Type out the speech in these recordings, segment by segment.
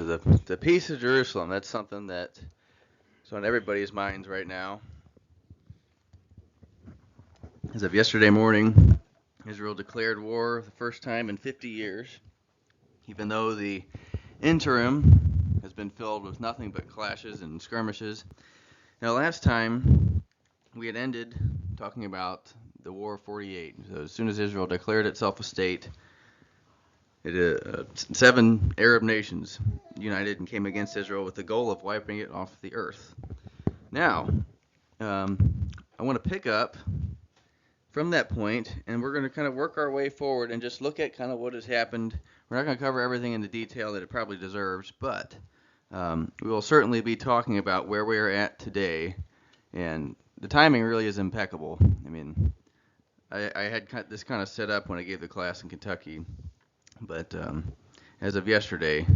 the peace of Jerusalem. That's something that's on everybody's minds right now. As of yesterday morning, Israel declared war the first time in 50 years, even though the interim has been filled with nothing but clashes and skirmishes. Now, last time we had ended talking about the War of 48. So as soon as Israel declared itself a state, 7 Arab nations united and came against Israel with the goal of wiping it off the earth. Now, I want to pick up from that point, and we're going to kind of work our way forward and just look at kind of what has happened. We're not going to cover everything in the detail that it probably deserves, but we will certainly be talking about where we are at today, and the timing really is impeccable. I mean, I had this kind of set up when I gave the class in Kentucky, but as of yesterday,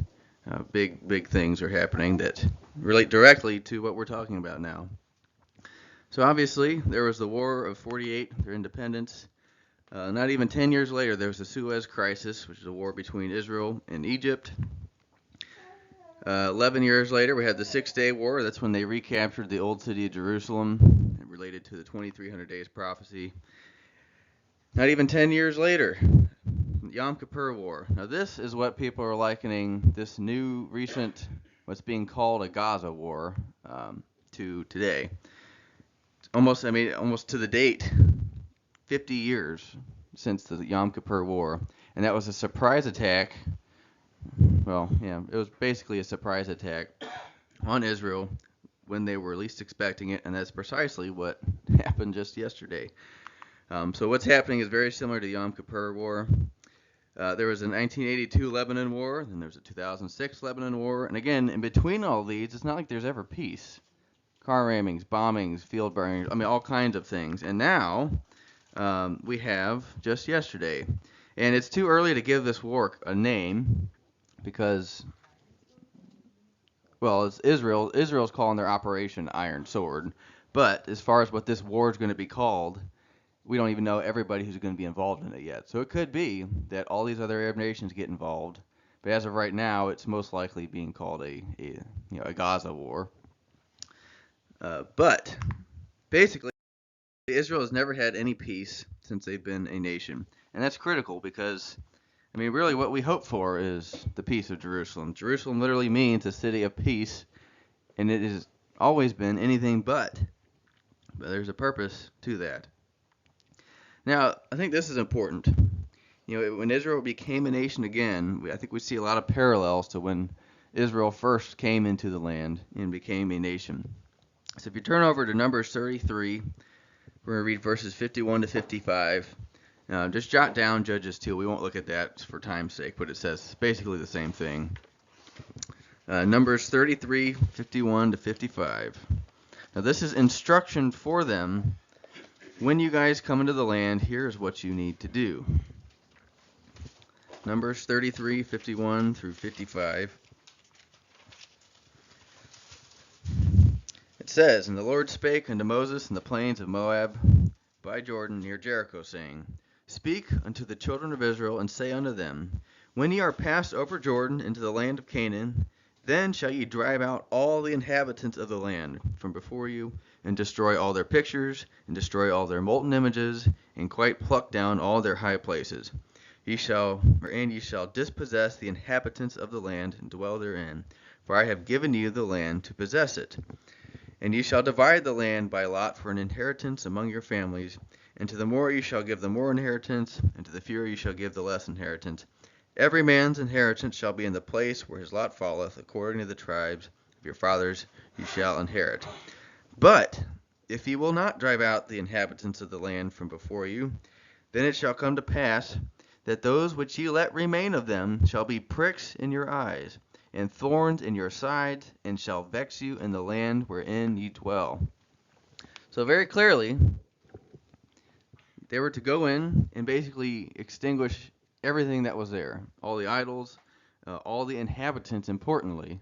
big things are happening that relate directly to what we're talking about now. So obviously, there was the War of 48, their independence. Not even 10 years later, there was the Suez Crisis, which is a war between Israel and Egypt. 11 years later, we had the Six-Day War. That's when they recaptured the old city of Jerusalem, related to the 2300 days prophecy. Not even 10 years later, Yom Kippur War. Now this is what people are likening this new recent, what's being called a Gaza war, to today. Almost to the date, 50 years since the Yom Kippur War, and that was a surprise attack. Well, yeah, it was basically a surprise attack on Israel when they were least expecting it, and that's precisely what happened just yesterday. So what's happening is very similar to the Yom Kippur War. There was a 1982 Lebanon War, then there was a 2006 Lebanon War, and again, in between all these, it's not like there's ever peace. Car rammings, bombings, field burnings, all kinds of things. And now we have just yesterday. And it's too early to give this war a name because, well, it's Israel. Israel's calling their Operation Iron Sword. But as far as what this war is going to be called, we don't even know everybody who's going to be involved in it yet. So it could be that all these other Arab nations get involved. But as of right now, it's most likely being called a Gaza war. But basically, Israel has never had any peace since they've been a nation. And that's critical because, really what we hope for is the peace of Jerusalem. Jerusalem literally means a city of peace, and it has always been anything but. But there's a purpose to that. Now, I think this is important. When Israel became a nation again, I think we see a lot of parallels to when Israel first came into the land and became a nation. So if you turn over to Numbers 33, we're going to read verses 51 to 55. Just jot down Judges 2. We won't look at that for time's sake, but it says basically the same thing. Numbers 33, 51 to 55. Now this is instruction for them. When you guys come into the land, here's what you need to do. Numbers 33, 51 through 55. It says, And the Lord spake unto Moses in the plains of Moab by Jordan near Jericho, saying, Speak unto the children of Israel, and say unto them, When ye are passed over Jordan into the land of Canaan, then shall ye drive out all the inhabitants of the land from before you, and destroy all their pictures, and destroy all their molten images, and quite pluck down all their high places. Ye shall dispossess the inhabitants of the land, and dwell therein, for I have given you the land to possess it. And ye shall divide the land by lot for an inheritance among your families, and to the more ye shall give the more inheritance, and to the fewer ye shall give the less inheritance. Every man's inheritance shall be in the place where his lot falleth, according to the tribes of your fathers ye shall inherit. But if ye will not drive out the inhabitants of the land from before you, then it shall come to pass that those which ye let remain of them shall be pricks in your eyes, and thorns in your sides, and shall vex you in the land wherein ye dwell. So very clearly, they were to go in and basically extinguish everything that was there. All the idols, all the inhabitants, importantly.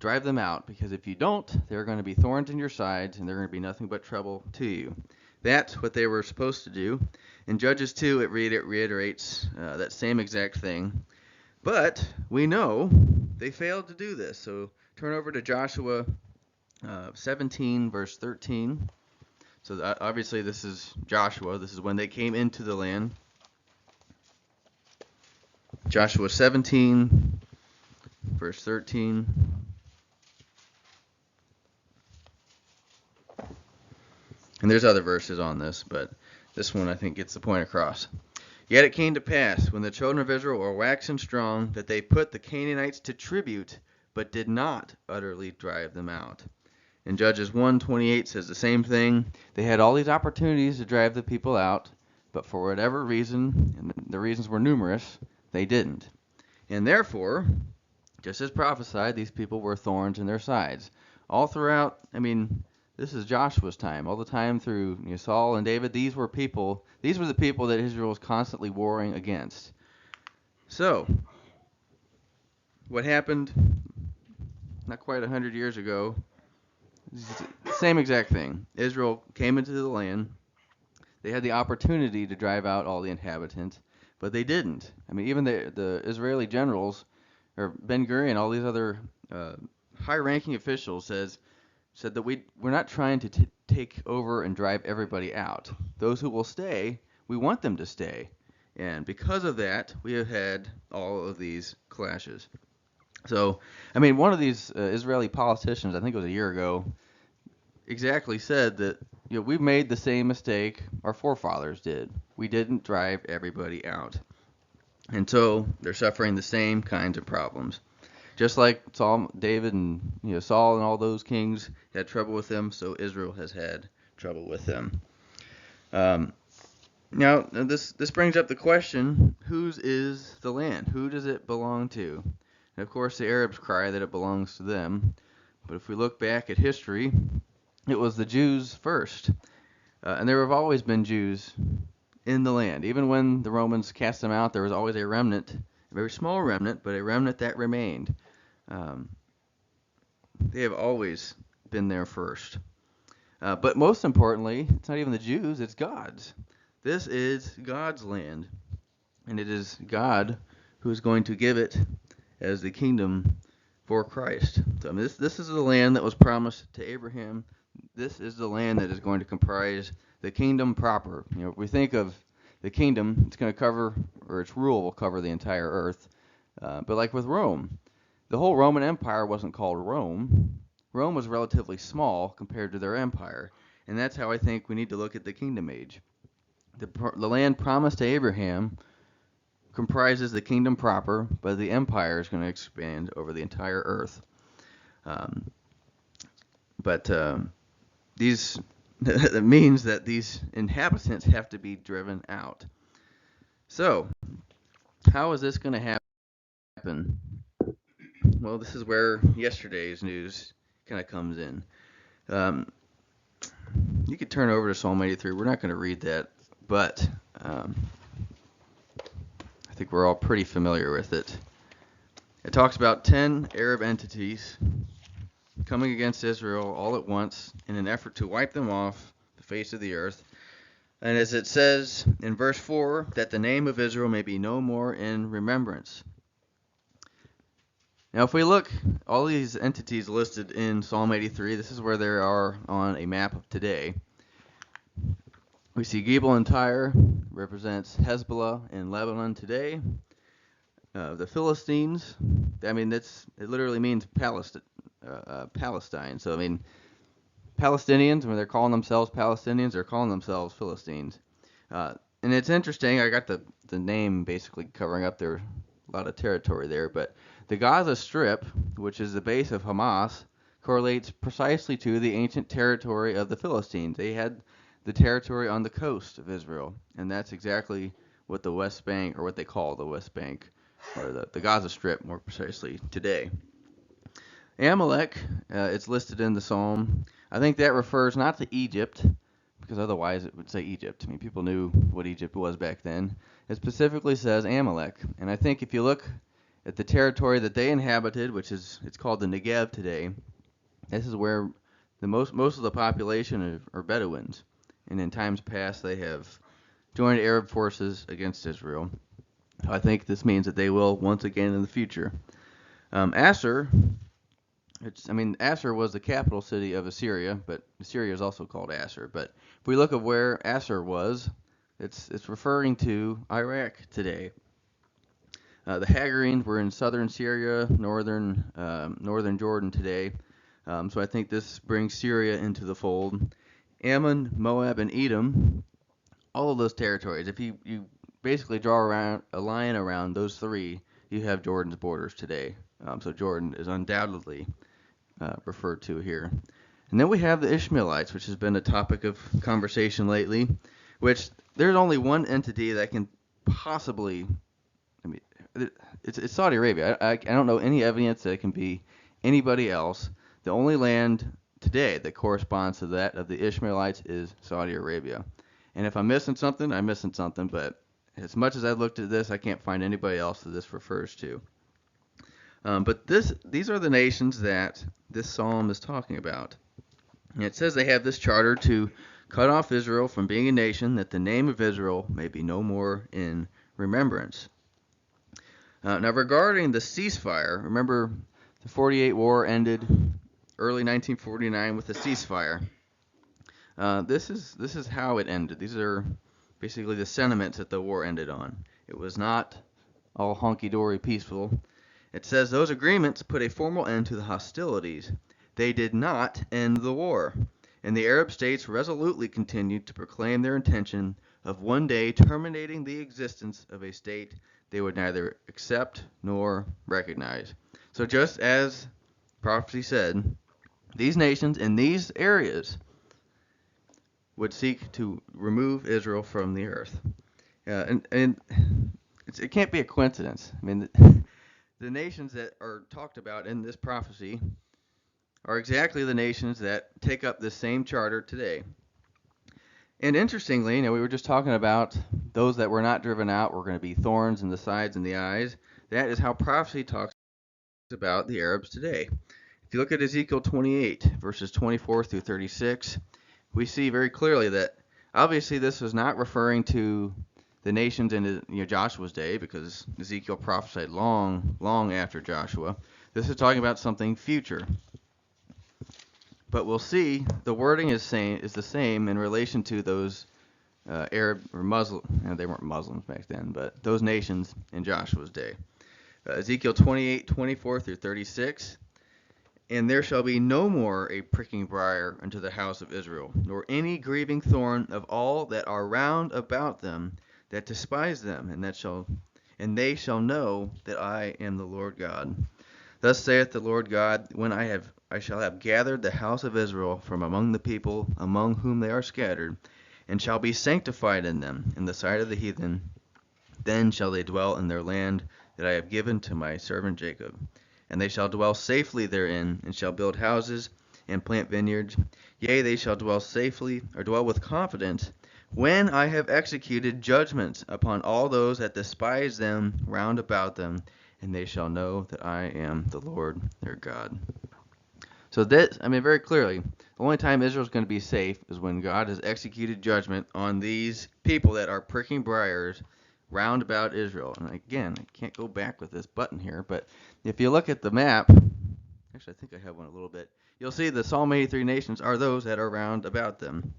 Drive them out, because if you don't, there are going to be thorns in your sides, and they're going to be nothing but trouble to you. That's what they were supposed to do. In Judges 2, it reiterates that same exact thing. But we know they failed to do this. So turn over to Joshua 17, verse 13. So obviously this is Joshua. This is when they came into the land. Joshua 17, verse 13. And there's other verses on this, but this one I think gets the point across. Yet it came to pass, when the children of Israel were waxen strong, that they put the Canaanites to tribute, but did not utterly drive them out. And Judges 1:28 says the same thing. They had all these opportunities to drive the people out, but for whatever reason, and the reasons were numerous, they didn't. And therefore, just as prophesied, these people were thorns in their sides. All throughout, this is Joshua's time. All the time through Saul and David, these were the people that Israel was constantly warring against. So, what happened not quite 100 years ago, same exact thing. Israel came into the land. They had the opportunity to drive out all the inhabitants, but they didn't. Even the Israeli generals, or Ben Gurion, all these other high-ranking officials said that we're not trying to take over and drive everybody out. Those who will stay, we want them to stay. And because of that, we have had all of these clashes. So, one of these Israeli politicians, I think it was a year ago, exactly said that we made the same mistake our forefathers did. We didn't drive everybody out. And so they're suffering the same kinds of problems. Just like David and Saul and all those kings had trouble with them, so Israel has had trouble with them. Now this brings up the question: whose is the land? Who does it belong to? And of course, the Arabs cry that it belongs to them. But if we look back at history, it was the Jews first, and there have always been Jews in the land. Even when the Romans cast them out, there was always a remnant, a very small remnant, but a remnant that remained. They have always been there first. But most importantly, it's not even the Jews, it's God's. This is God's land, and it is God who is going to give it as the kingdom for Christ. So this is the land that was promised to Abraham. This is the land that is going to comprise the kingdom proper. If we think of the kingdom, it's going to cover, or its rule will cover the entire earth. But like with Rome, the whole Roman Empire wasn't called Rome. Rome was relatively small compared to their empire. And that's how I think we need to look at the kingdom age. The land promised to Abraham comprises the kingdom proper, but the empire is going to expand over the entire earth. That means that these inhabitants have to be driven out. So, how is this going to happen? Well, this is where yesterday's news kind of comes in. You could turn over to Psalm 83. We're not going to read that, but I think we're all pretty familiar with it. It talks about 10 Arab entities coming against Israel all at once in an effort to wipe them off the face of the earth. And as it says in verse 4, that the name of Israel may be no more in remembrance. Now, if we look, all these entities listed in Psalm 83, this is where they are on a map of today. We see Gebel and Tyre represents Hezbollah in Lebanon today. The Philistines, it literally means Palestine. So, Palestinians, when they're calling themselves Palestinians, they're calling themselves Philistines. And it's interesting, I got the name basically covering up a lot of territory there, but the Gaza Strip, which is the base of Hamas, correlates precisely to the ancient territory of the Philistines. They had the territory on the coast of Israel, and that's exactly what the West Bank, or what they call the West Bank, or the Gaza Strip more precisely today. Amalek, it's listed in the Psalm. I think that refers not to Egypt, because otherwise it would say Egypt. People knew what Egypt was back then. It specifically says Amalek, and I think if you look at the territory that they inhabited, it's called the Negev today, this is where most of the population are Bedouins, and in times past they have joined Arab forces against Israel. I think this means that they will once again in the future. Assur, Assur was the capital city of Assyria, but Assyria is also called Assur. But if we look at where Assur was, it's referring to Iraq today. The Hagarenes were in southern Syria, northern Jordan today. So I think this brings Syria into the fold. Ammon, Moab, and Edom, all of those territories. If you basically draw around a line around those three, you have Jordan's borders today. So Jordan is undoubtedly referred to here. And then we have the Ishmaelites, which has been a topic of conversation lately, which there's only one entity that can possibly, it's Saudi Arabia. I don't know any evidence that it can be anybody else. The only land today that corresponds to that of the Ishmaelites is Saudi Arabia. And if I'm missing something, I'm missing something, but as much as I looked at this, I can't find anybody else that this refers to. But these are the nations that this psalm is talking about. And it says they have this charter to cut off Israel from being a nation, that the name of Israel may be no more in remembrance. Now regarding the ceasefire, remember the 48 war ended early 1949 with a ceasefire. This is how it ended. These are basically the sentiments that the war ended on. It was not all hunky-dory peaceful. It says those agreements put a formal end to the hostilities. They did not end the war, and the Arab states resolutely continued to proclaim their intention of one day terminating the existence of a state they would neither accept nor recognize. So just as prophecy said, these nations in these areas would seek to remove Israel from the earth. And it can't be a coincidence. The nations that are talked about in this prophecy are exactly the nations that take up the same charter today. And interestingly, we were just talking about those that were not driven out were going to be thorns in the sides and the eyes. That is how prophecy talks about the Arabs today. If you look at Ezekiel 28, verses 24 through 36, we see very clearly that obviously this was not referring to the nations in Joshua's day, because Ezekiel prophesied long after Joshua. This is talking about something future. But we'll see the wording is the same in relation to those Arab or Muslim. They weren't Muslims back then, but those nations in Joshua's day. Ezekiel 28, 24 through 36. And there shall be no more a pricking briar unto the house of Israel, nor any grieving thorn of all that are round about them that despise them, and they shall know that I am the Lord God. Thus saith the Lord God, when I shall have gathered the house of Israel from among the people among whom they are scattered, and shall be sanctified in them in the sight of the heathen, then shall they dwell in their land that I have given to my servant Jacob. And they shall dwell safely therein, and shall build houses and plant vineyards. Yea, they shall dwell safely, or dwell with confidence, when I have executed judgments upon all those that despise them round about them, and they shall know that I am the Lord their God. So this, very clearly, the only time Israel's going to be safe is when God has executed judgment on these people that are pricking briars round about Israel. And again, I can't go back with this button here, but if you look at the map, actually I think I have one a little bit, you'll see the Psalm 83 nations are those that are round about them.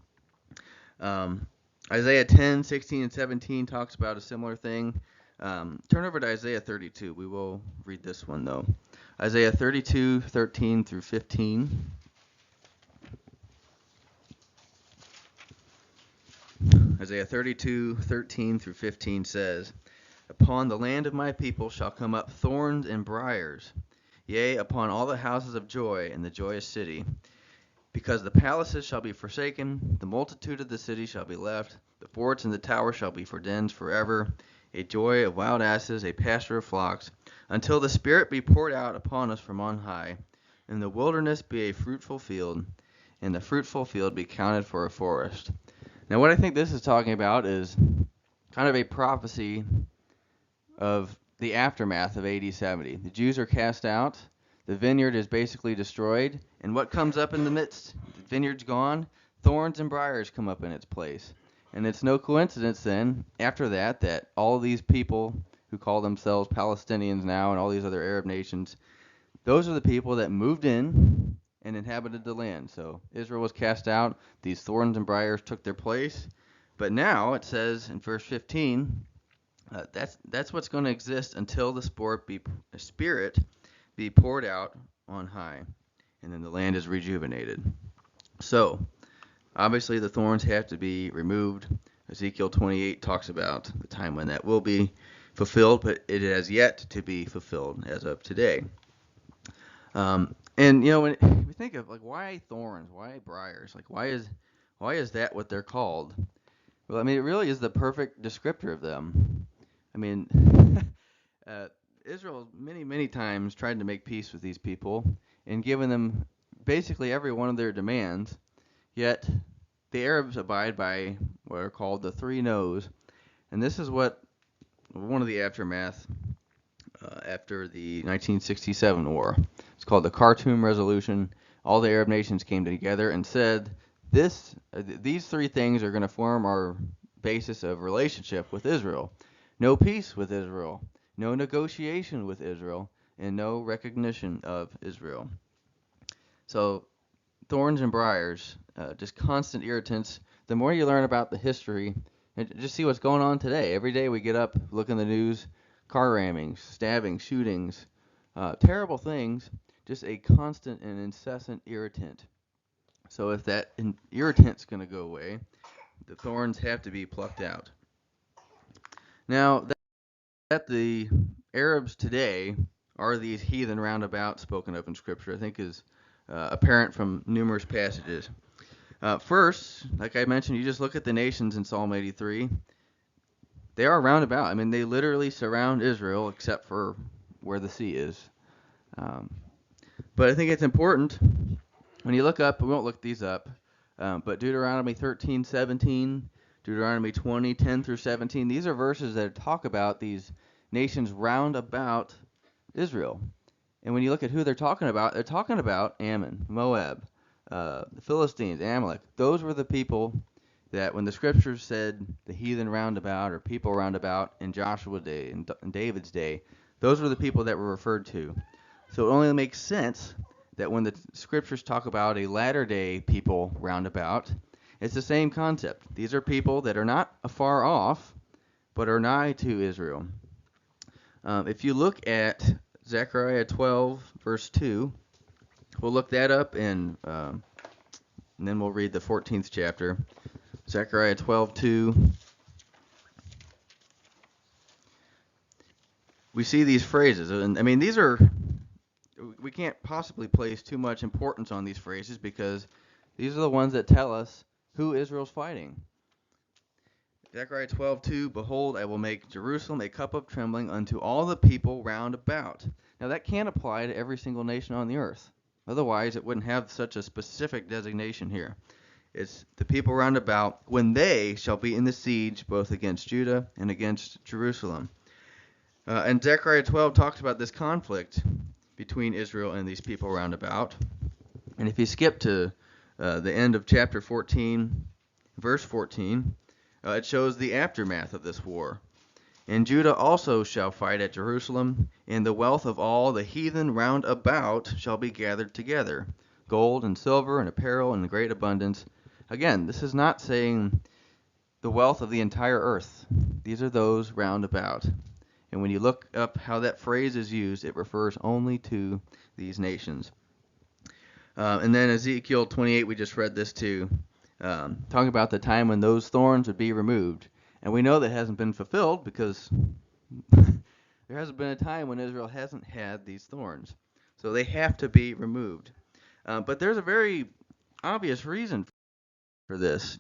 Isaiah 10, 16, and 17 talks about a similar thing. Turn over to Isaiah 32. We will read this one, though. Isaiah 32, 13 through 15. Isaiah 32, 13 through 15 says, Upon the land of my people shall come up thorns and briars, yea, upon all the houses of joy in the joyous city. Because the palaces shall be forsaken, the multitude of the city shall be left, the forts and the towers shall be for dens forever, a joy of wild asses, a pasture of flocks, until the Spirit be poured out upon us from on high, and the wilderness be a fruitful field, and the fruitful field be counted for a forest. Now what I think this is talking about is kind of a prophecy of the aftermath of AD 70. The Jews are cast out, the vineyard is basically destroyed, and what comes up in the midst? The vineyard's gone, thorns and briars come up in its place. And it's no coincidence then, after that all these people who call themselves Palestinians now and all these other Arab nations, those are the people that moved in and inhabited the land. So Israel was cast out. These thorns and briars took their place. But now it says in verse 15, that's what's going to exist until the Spirit be poured out on high, and then the land is rejuvenated. So obviously the thorns have to be removed. Ezekiel 28 talks about the time when that will be fulfilled, but it has yet to be fulfilled as of today. And when we think of like why thorns, why briars, like why is that what they're called? Well, I mean, it really is the perfect descriptor of them. I mean, Israel many times tried to make peace with these people and given them basically every one of their demands. Yet the Arabs abide by what are called the three no's, and this is what one of the aftermath after the 1967 war. It's called the Khartoum Resolution. All the Arab nations came together and said, these three things are going to form our basis of relationship with Israel. No peace with Israel, no negotiation with Israel, and no recognition of Israel. So thorns and briars, just constant irritants. The more you learn about the history, and just see what's going on today. Every day we get up, look in the news, car rammings, stabbings, shootings, terrible things, just a constant and incessant irritant. So if that irritant's going to go away, the thorns have to be plucked out. Now, that the Arabs today are these heathen roundabout spoken of in Scripture, I think is apparent from numerous passages. First, like I mentioned, you just look at the nations in Psalm 83. They are roundabout. I mean, they literally surround Israel except for where the sea is. But I think it's important when you look up, we won't look these up, but Deuteronomy 13:17, Deuteronomy 20:10 through 17, these are verses that talk about these nations round about Israel. And when you look at who they're talking about Ammon, Moab, the Philistines, Amalek. Those were the people that when the scriptures said the heathen roundabout or people roundabout in Joshua's day and David's day, those were the people that were referred to. So it only makes sense that when the scriptures talk about a latter day people roundabout, it's the same concept. These are people that are not afar off, but are nigh to Israel. If you look at Zechariah 12, verse 2, we'll look that up and then we'll read the 14th chapter. Zechariah 12:2. We see these phrases, and I mean we can't possibly place too much importance on these phrases because these are the ones that tell us who Israel's fighting. Zechariah 12:2, behold, I will make Jerusalem a cup of trembling unto all the people round about. Now that can't apply to every single nation on the earth. Otherwise, it wouldn't have such a specific designation here. It's the people round about when they shall be in the siege both against Judah and against Jerusalem. And Zechariah 12 talks about this conflict between Israel and these people round about. And if you skip to the end of chapter 14, verse 14, it shows the aftermath of this war. And Judah also shall fight at Jerusalem, and the wealth of all the heathen round about shall be gathered together, gold and silver and apparel in great abundance. Again, this is not saying the wealth of the entire earth. These are those round about. And when you look up how that phrase is used, it refers only to these nations. And then Ezekiel 28, we just read this too, talking about the time when those thorns would be removed. And we know that hasn't been fulfilled because there hasn't been a time when Israel hasn't had these thorns. So they have to be removed. But there's a very obvious reason for this.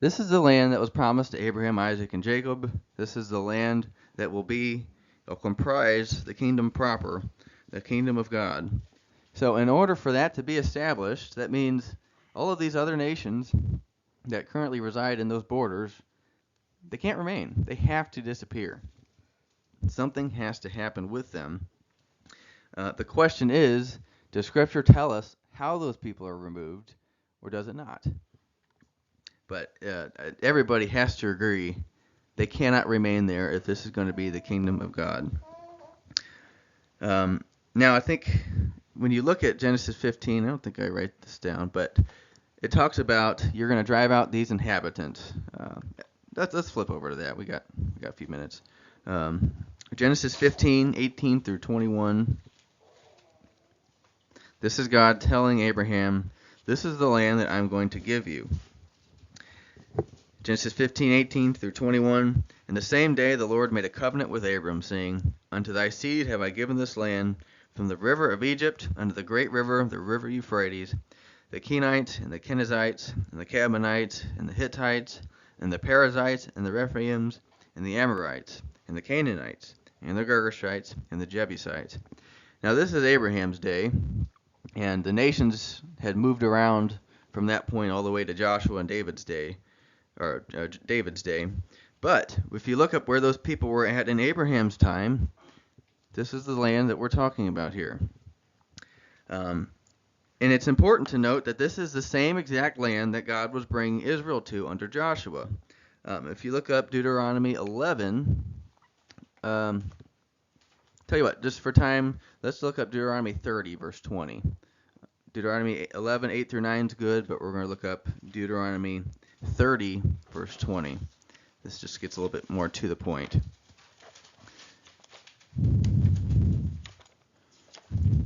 This is the land that was promised to Abraham, Isaac, and Jacob. This is the land that will comprise the kingdom proper, the kingdom of God. So in order for that to be established, that means all of these other nations that currently reside in those borders, they can't remain. They have to disappear. Something has to happen with them. The question is, does Scripture tell us how those people are removed, or does it not? But everybody has to agree they cannot remain there if this is going to be the kingdom of God. Now, I think when you look at Genesis 15, I don't think I write this down, but it talks about you're going to drive out these inhabitants. Let's flip over to that. We got a few minutes. Um, Genesis 15:18 through 21. This is God telling Abraham, "This is the land that I'm going to give you." Genesis 15:18 through 21. In the same day the Lord made a covenant with Abram, saying, "Unto thy seed have I given this land, from the river of Egypt unto the great river, the river Euphrates, the Kenites and the Kenizzites and the Canaanites and the Hittites and the Perizzites and the Rephaims and the Amorites and the Canaanites and the Girgashites and the Jebusites." Now this is Abraham's day, and the nations had moved around from that point all the way to Joshua and David's day, or David's day. But if you look up where those people were at in Abraham's time, this is the land that we're talking about here. And it's important to note that this is the same exact land that God was bringing Israel to under Joshua. If you look up Deuteronomy 11, tell you what, just for time, let's look up Deuteronomy 30, verse 20. Deuteronomy 11, 8 through 9 is good, but we're going to look up Deuteronomy 30, verse 20. This just gets a little bit more to the point.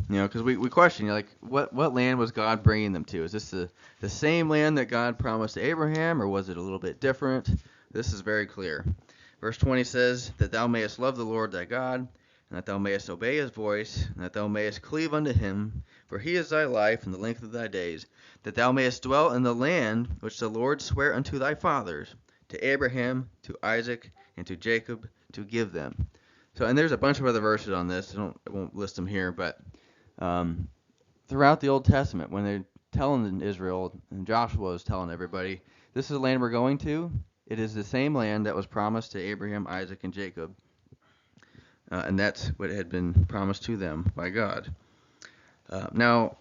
You know, because we question, like, what land was God bringing them to? Is this the same land that God promised to Abraham, or was it a little bit different? This is very clear. Verse 20 says, "That thou mayest love the Lord thy God, and that thou mayest obey his voice, and that thou mayest cleave unto him, for he is thy life and the length of thy days, that thou mayest dwell in the land which the Lord sware unto thy fathers, to Abraham, to Isaac, and to Jacob, to give them." So, and there's a bunch of other verses on this. I won't list them here, but throughout the Old Testament, when they're telling Israel, and Joshua is telling everybody, this is the land we're going to, it is the same land that was promised to Abraham, Isaac, and Jacob. And that's what had been promised to them by God. Now,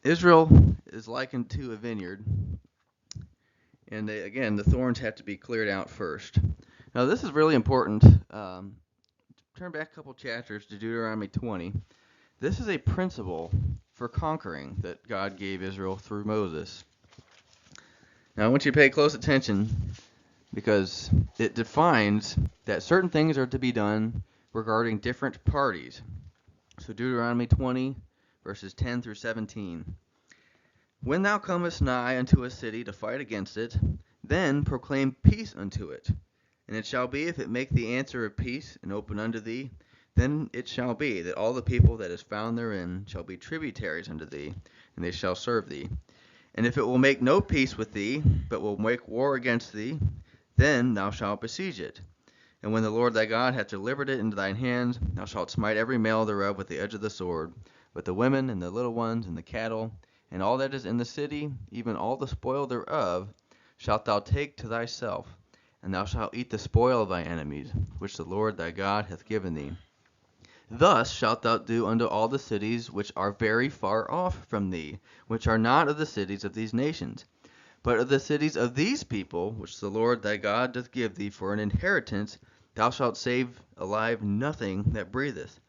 Israel is likened to a vineyard, and again, the thorns have to be cleared out first. Now, this is really important. Turn back a couple chapters to Deuteronomy 20. This is a principle for conquering that God gave Israel through Moses. Now, I want you to pay close attention because it defines that certain things are to be done regarding different parties. So Deuteronomy 20, verses 10 through 17. "When thou comest nigh unto a city to fight against it, then proclaim peace unto it. And it shall be, if it make thee answer of peace, and open unto thee, then it shall be, that all the people that is found therein shall be tributaries unto thee, and they shall serve thee. And if it will make no peace with thee, but will make war against thee, then thou shalt besiege it. And when the Lord thy God hath delivered it into thine hands, thou shalt smite every male thereof with the edge of the sword, with the women and the little ones and the cattle, and all that is in the city, even all the spoil thereof, shalt thou take to thyself. And thou shalt eat the spoil of thy enemies, which the Lord thy God hath given thee. Thus shalt thou do unto all the cities which are very far off from thee, which are not of the cities of these nations, but of the cities of these people, which the Lord thy God doth give thee for an inheritance. Thou shalt save alive nothing that breatheth,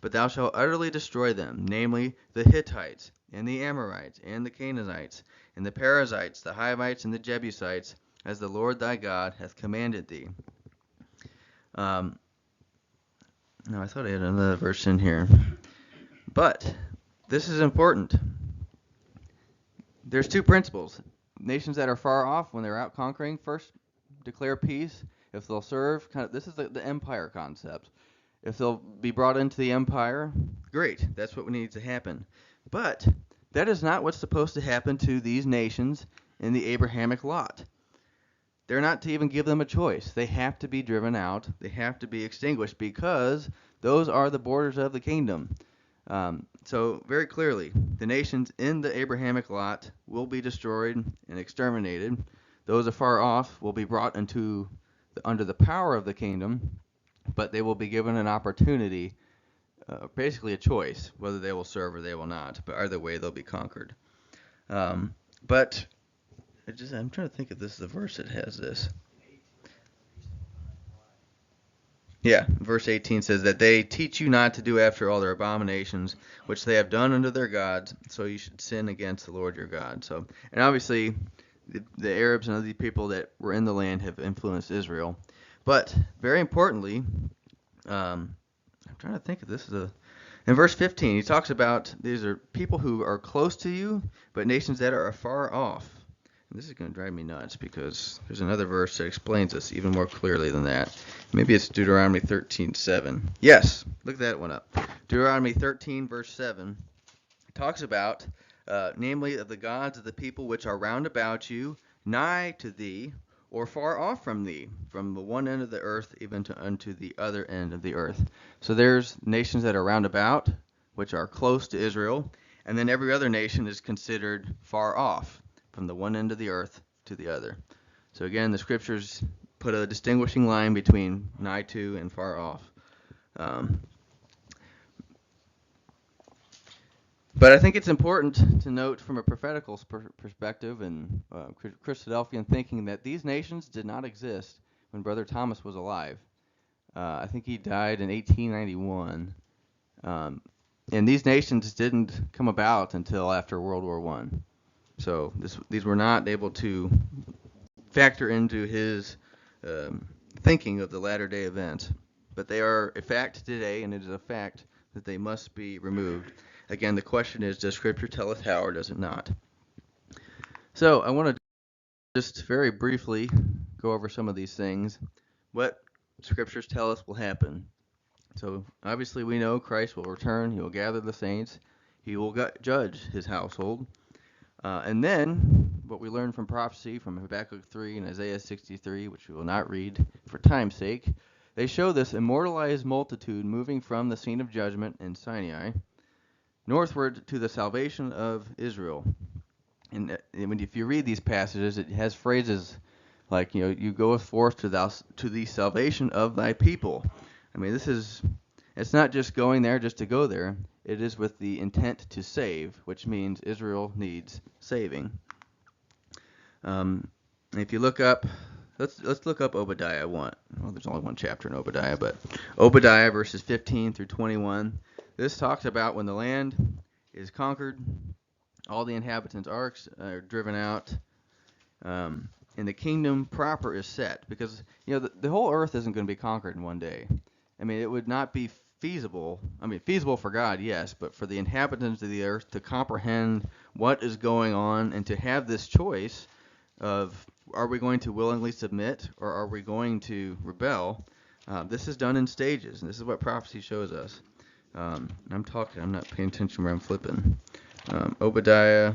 but thou shalt utterly destroy them, namely the Hittites, and the Amorites, and the Canaanites, and the Perizzites, the Hivites, and the Jebusites, as the Lord thy God hath commanded thee." No, I thought I had another verse in here. But this is important. There's two principles. Nations that are far off, when they're out conquering, first declare peace. If they'll serve, this is the empire concept. If they'll be brought into the empire, great. That's what needs to happen. But that is not what's supposed to happen to these nations in the Abrahamic lot. They're not to even give them a choice. They have to be driven out. They have to be extinguished because those are the borders of the kingdom. So very clearly, the nations in the Abrahamic lot will be destroyed and exterminated. Those afar off will be brought under the power of the kingdom, but they will be given an opportunity, basically a choice, whether they will serve or they will not. But either way, they'll be conquered. But I'm trying to think if this is the verse that has this. Yeah, verse 18 says that they teach you not to do after all their abominations, which they have done unto their gods, so you should sin against the Lord your God. So, and obviously, the Arabs and other people that were in the land have influenced Israel. But very importantly, I'm trying to think if this is a. In verse 15, he talks about these are people who are close to you, but nations that are afar off. And this is going to drive me nuts because there's another verse that explains this even more clearly than that. Maybe it's Deuteronomy 13:7. Yes, look that one up. Deuteronomy 13, verse 7. It talks about, namely, of the gods of the people which are round about you, nigh to thee, or far off from thee, from the one end of the earth even to unto the other end of the earth. So there's nations that are round about, which are close to Israel, and then every other nation is considered far off, from the one end of the earth to the other. So again, the scriptures put a distinguishing line between nigh to and far off. But I think it's important to note from a prophetical perspective and Christadelphian thinking that these nations did not exist when Brother Thomas was alive. I think he died in 1891. And these nations didn't come about until after World War I. So these were not able to factor into his thinking of the latter-day events. But they are a fact today, and it is a fact that they must be removed. Again, the question is, does Scripture tell us how or does it not? So I want to just very briefly go over some of these things. What Scriptures tell us will happen. So obviously we know Christ will return. He will gather the saints. He will judge his household. And then what we learn from prophecy from Habakkuk 3 and Isaiah 63, which we will not read for time's sake, they show this immortalized multitude moving from the scene of judgment in Sinai northward to the salvation of Israel. And if you read these passages, it has phrases like, you goeth forth to the salvation of thy people. I mean, it's not just going there just to go there. It is with the intent to save, which means Israel needs saving. If you look up, let's look up Obadiah 1. Well, there's only one chapter in Obadiah, but Obadiah verses 15 through 21. This talks about when the land is conquered, all the inhabitants are driven out, and the kingdom proper is set. Because the whole earth isn't going to be conquered in one day. I mean, it would not be feasible. I mean, feasible for God, yes, but for the inhabitants of the earth to comprehend what is going on and to have this choice of, are we going to willingly submit or are we going to rebel? This is done in stages, and this is what prophecy shows us. I'm not paying attention where I'm flipping. Obadiah.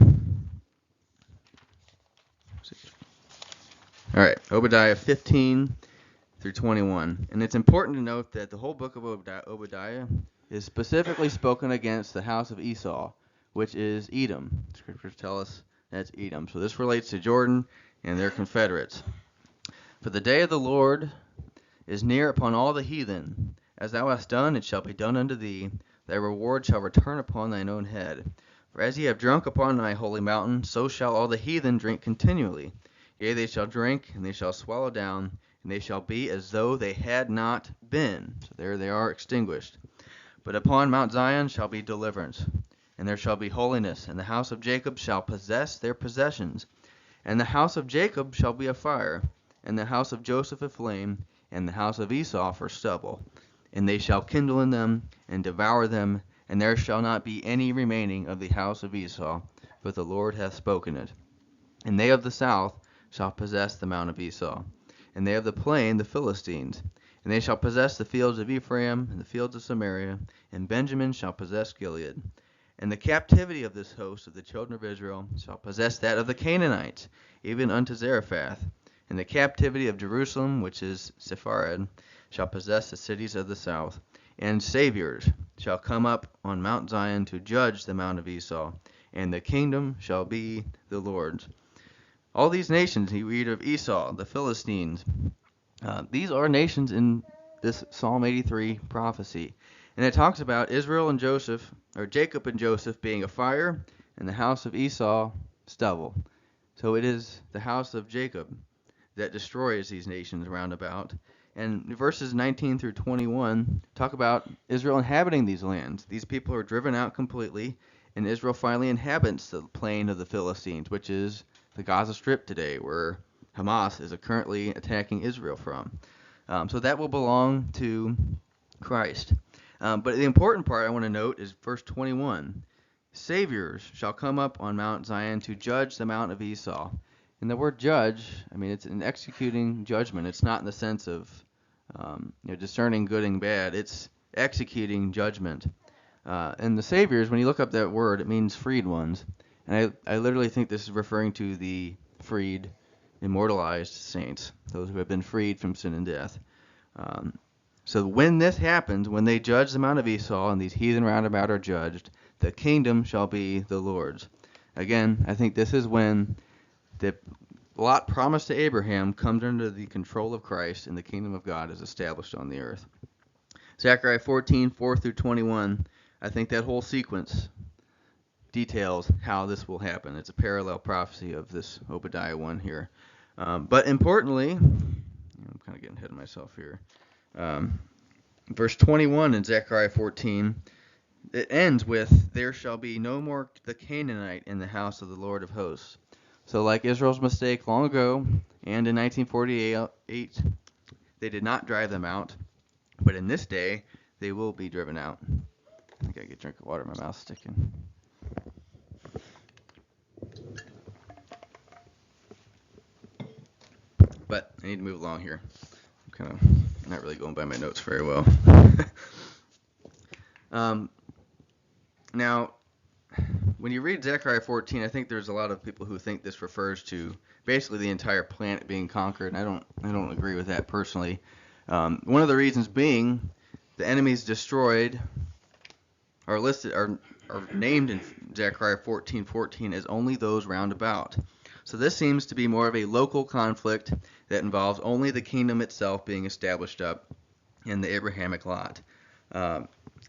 All right, Obadiah 15 through 21. And it's important to note that the whole book of Obadiah is specifically spoken against the house of Esau, which is Edom. Scriptures tell us that's Edom. So this relates to Jordan and their confederates. For the day of the Lord is near upon all the heathen. As thou hast done, it shall be done unto thee. Thy reward shall return upon thine own head. For as ye have drunk upon my holy mountain, so shall all the heathen drink continually. Yea, they shall drink, and they shall swallow down, and they shall be as though they had not been. So there they are extinguished. But upon Mount Zion shall be deliverance, and there shall be holiness, and the house of Jacob shall possess their possessions. And the house of Jacob shall be a fire, and the house of Joseph a flame, and the house of Esau for stubble. And they shall kindle in them, and devour them, and there shall not be any remaining of the house of Esau, for the Lord hath spoken it. And they of the south shall possess the mount of Esau, and they of the plain the Philistines. And they shall possess the fields of Ephraim, and the fields of Samaria, and Benjamin shall possess Gilead. And the captivity of this host of the children of Israel shall possess that of the Canaanites, even unto Zarephath. And the captivity of Jerusalem, which is Sepharad, shall possess the cities of the south. And saviors shall come up on Mount Zion to judge the mount of Esau, and the kingdom shall be the Lord's. All these nations, you read of Esau, the Philistines. These are nations in this Psalm 83 prophecy. And it talks about Israel and Joseph, or Jacob and Joseph, being a fire, and the house of Esau stubble. So it is the house of Jacob that destroys these nations round about. And verses 19 through 21 talk about Israel inhabiting these lands. These people are driven out completely, and Israel finally inhabits the plain of the Philistines, which is the Gaza Strip today, where Hamas is currently attacking Israel from. So that will belong to Christ. But the important part I want to note is verse 21. Saviors shall come up on Mount Zion to judge the mount of Esau. And the word judge, I mean, it's an executing judgment. It's not in the sense of discerning good and bad. It's executing judgment. And the Saviors, when you look up that word, it means freed ones. And I literally think this is referring to the freed, immortalized saints, those who have been freed from sin and death. So when this happens, when they judge the mount of Esau and these heathen round about are judged, the kingdom shall be the Lord's. Again, I think this is when the lot promised to Abraham comes under the control of Christ and the kingdom of God is established on the earth. Zechariah 14, 4 through 21, I think that whole sequence details how this will happen. It's a parallel prophecy of this Obadiah 1 here. But importantly, I'm kind of getting ahead of myself here. Verse 21 in Zechariah 14, it ends with, there shall be no more the Canaanite in the house of the Lord of hosts. So like Israel's mistake long ago, and in 1948, they did not drive them out. But in this day, they will be driven out. I think I get a drink of water, my mouth's sticking. But I need to move along here. I'm kind of not really going by my notes very well. Now, when you read Zechariah 14, I think there's a lot of people who think this refers to basically the entire planet being conquered. I don't agree with that personally. One of the reasons being the enemies destroyed are listed are named in Zechariah 14:14 as only those round about. So this seems to be more of a local conflict that involves only the kingdom itself being established up in the Abrahamic lot.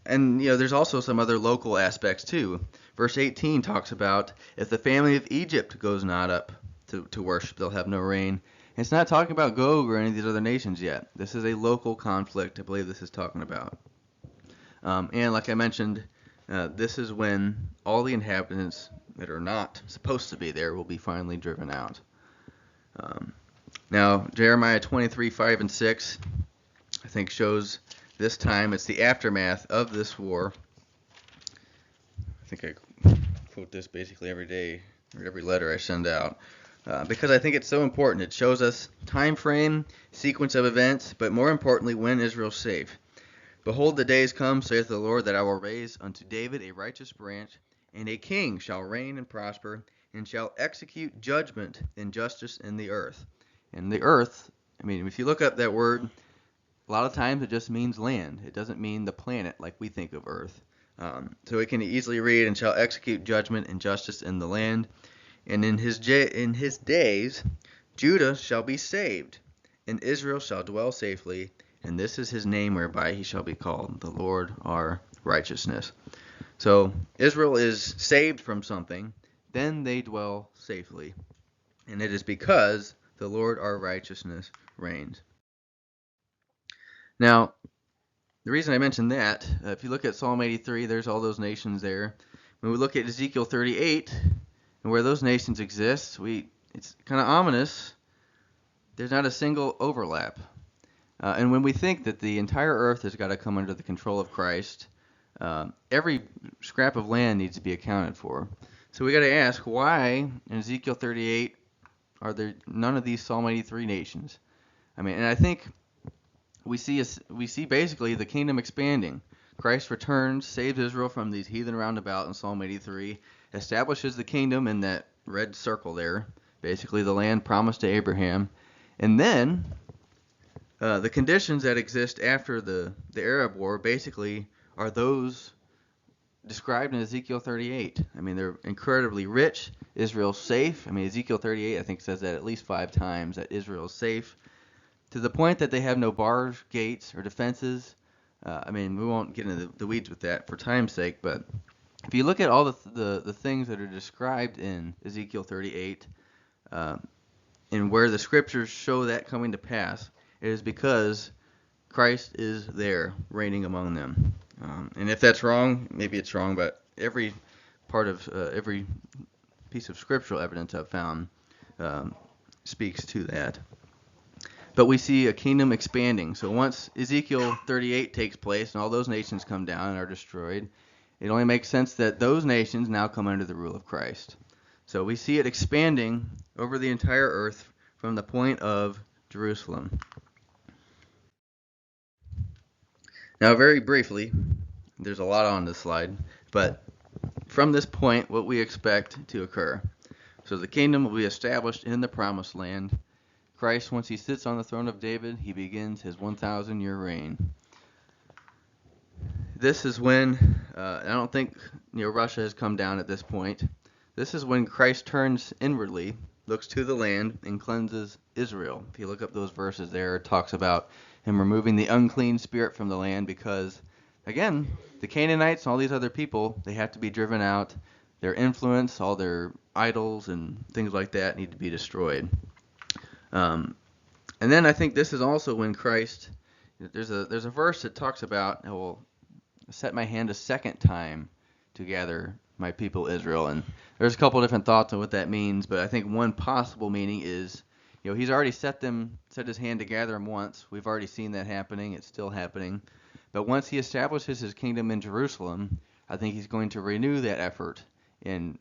And there's also some other local aspects too. Verse 18 talks about if the family of Egypt goes not up to worship, they'll have no rain. And it's not talking about Gog or any of these other nations yet. This is a local conflict, I believe this is talking about. And like I mentioned, this is when all the inhabitants that are not supposed to be there will be finally driven out. Now, Jeremiah 23:5 and 6, I think shows this time it's the aftermath of this war. I think I quote this basically every day, or every letter I send out, because I think it's so important. It shows us time frame, sequence of events, but more importantly, when Israel's safe. Behold, the days come, saith the Lord, that I will raise unto David a righteous branch, and a king shall reign and prosper, and shall execute judgment and justice in the earth. And the earth, I mean, if you look up that word, a lot of times it just means land. It doesn't mean the planet like we think of earth. So it can easily read, and shall execute judgment and justice in the land. And in his days, Judah shall be saved, and Israel shall dwell safely. And this is his name whereby he shall be called, the Lord our righteousness. So Israel is saved from something, then they dwell safely. And it is because the Lord our righteousness reigns. Now, the reason I mentioned that, if you look at Psalm 83, there's all those nations there. When we look at Ezekiel 38, and where those nations exist, it's kind of ominous. There's not a single overlap. And when we think that the entire earth has got to come under the control of Christ, every scrap of land needs to be accounted for. So we got to ask, why in Ezekiel 38 are there none of these Psalm 83 nations? I mean, and I think we see basically the kingdom expanding. Christ returns, saves Israel from these heathen roundabout in Psalm 83, establishes the kingdom in that red circle there, basically the land promised to Abraham, and then the conditions that exist after the Arab War basically are those described in Ezekiel 38. I mean, they're incredibly rich. Israel's safe. I mean, Ezekiel 38, I think, says that at least 5 times, that Israel's safe, to the point that they have no bars, gates, or defenses. I mean, we won't get into the weeds with that for time's sake, but if you look at all the things that are described in Ezekiel 38, and where the scriptures show that coming to pass, it is because Christ is there reigning among them. And if that's wrong, maybe it's wrong, but every piece of scriptural evidence I've found um, speaks to that. But we see a kingdom expanding. So once Ezekiel 38 takes place and all those nations come down and are destroyed, it only makes sense that those nations now come under the rule of Christ. So we see it expanding over the entire earth from the point of Jerusalem. Now, very briefly, there's a lot on this slide, but from this point, what we expect to occur. So the kingdom will be established in the promised land. Christ, once he sits on the throne of David, he begins his 1,000-year reign. This is when, I don't think Russia has come down at this point. This is when Christ turns inwardly, looks to the land, and cleanses Israel. If you look up those verses there, it talks about him removing the unclean spirit from the land because, again, the Canaanites and all these other people, they have to be driven out. Their influence, all their idols and things like that need to be destroyed. And then I think this is also when Christ, there's a verse that talks about, I will set my hand a second time to gather my people Israel. And there's a couple different thoughts on what that means, but I think one possible meaning is, he's already set his hand to gather them once. We've already seen that happening. It's still happening. But once he establishes his kingdom in Jerusalem, I think he's going to renew that effort and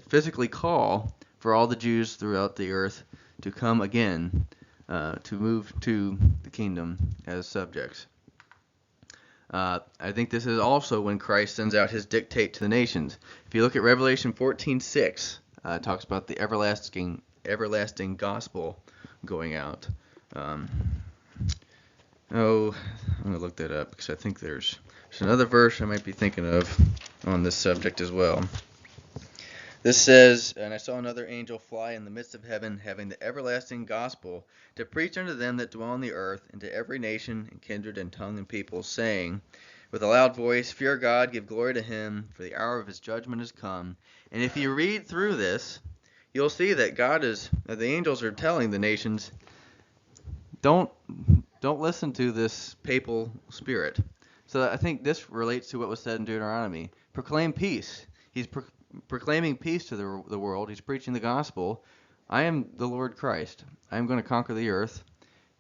physically call for all the Jews throughout the earth to come again, to move to the kingdom as subjects. I think this is also when Christ sends out his dictate to the nations. If you look at Revelation 14:6, it talks about the everlasting gospel going out. I'm going to look that up because I think there's another verse I might be thinking of on this subject as well. This says, "And I saw another angel fly in the midst of heaven, having the everlasting gospel, to preach unto them that dwell on the earth, and to every nation, and kindred, and tongue, and people, saying, with a loud voice, Fear God, give glory to him, for the hour of his judgment is come." And if you read through this, you'll see that the angels are telling the nations, don't listen to this papal spirit. So I think this relates to what was said in Deuteronomy. Proclaim peace. He's proclaiming peace to the world. He's preaching the gospel. I am the Lord Christ. I am going to conquer the earth.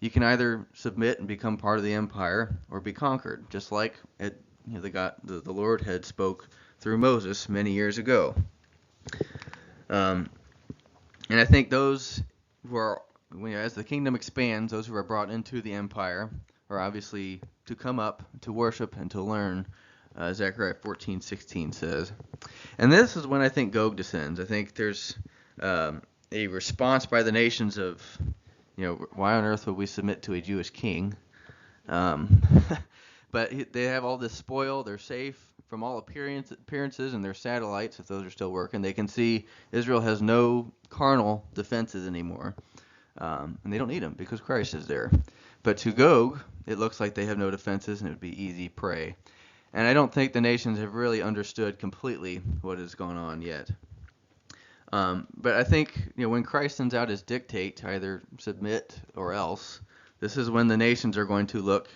You can either submit and become part of the empire or be conquered, just like the Lord had spoke through Moses many years ago. And I think those who are, as the kingdom expands, those who are brought into the empire are obviously to come up, to worship, and to learn, Zechariah 14:16 says. And this is when I think Gog descends. I think there's a response by the nations of, why on earth would we submit to a Jewish king? But they have all this spoil. They're safe from all appearances, and their satellites, if those are still working, they can see Israel has no carnal defenses anymore. And they don't need them because Christ is there. But to Gog, it looks like they have no defenses, and it would be easy prey. And I don't think the nations have really understood completely what has gone on yet. But I think when Christ sends out his dictate to either submit or else, this is when the nations are going to look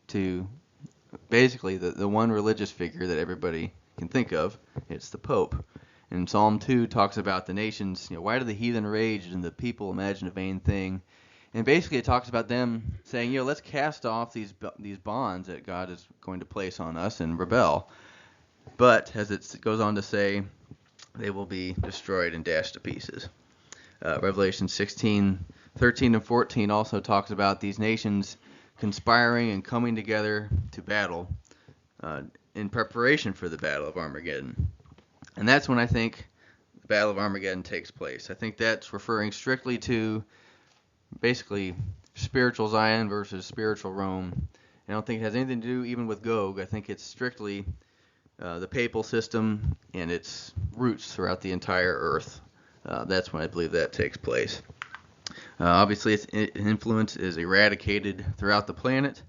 to basically the one religious figure that everybody can think of. It's the Pope. And Psalm 2 talks about the nations, why do the heathen rage and the people imagine a vain thing? And basically it talks about them saying, let's cast off these bonds that God is going to place on us and rebel. But, as it goes on to say, they will be destroyed and dashed to pieces. Revelation 16:13 and 14 also talks about these nations conspiring and coming together to battle in preparation for the Battle of Armageddon. And that's when I think the Battle of Armageddon takes place. I think that's referring strictly to basically spiritual Zion versus spiritual Rome. I don't think it has anything to do even with Gog. I think it's strictly the papal system and its roots throughout the entire earth. That's when I believe that takes place. Obviously, its influence is eradicated throughout the planet.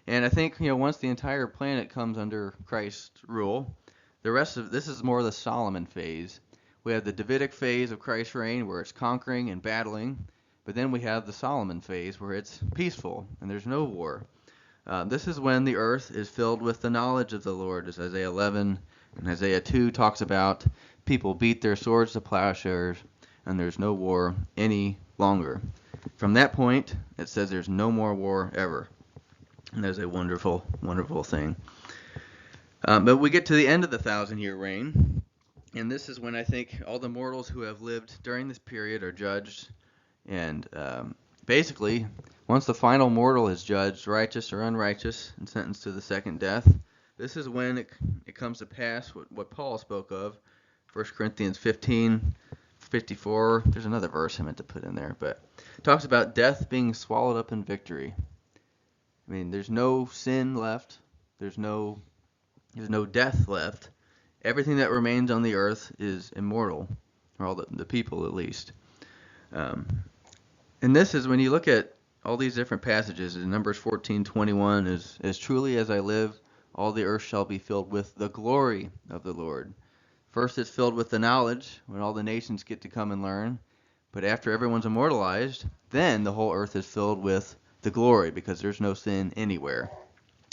And I think, once the entire planet comes under Christ's rule, the rest of this is more the Solomon phase. We have the Davidic phase of Christ's reign where it's conquering and battling. But then we have the Solomon phase where it's peaceful and there's no war. This is when the earth is filled with the knowledge of the Lord, as Isaiah 11 and Isaiah 2 talks about. People beat their swords to plowshares, and there's no war any longer. From that point, it says there's no more war ever. And that's a wonderful, wonderful thing. But we get to the end of the 1,000-year reign, and this is when I think all the mortals who have lived during this period are judged. And basically, once the final mortal is judged, righteous or unrighteous, and sentenced to the second death, this is when it comes to pass what Paul spoke of, 1 Corinthians 15:54. There's another verse I meant to put in there, but it talks about death being swallowed up in victory. I mean, there's no sin left. There's no death left. Everything that remains on the earth is immortal, or all the people at least. And this is when you look at all these different passages. In Numbers 14:21 is, as truly as I live, all the earth shall be filled with the glory of the Lord. First it's filled with the knowledge, when all the nations get to come and learn. But after everyone's immortalized, then the whole earth is filled with the glory, because there's no sin anywhere.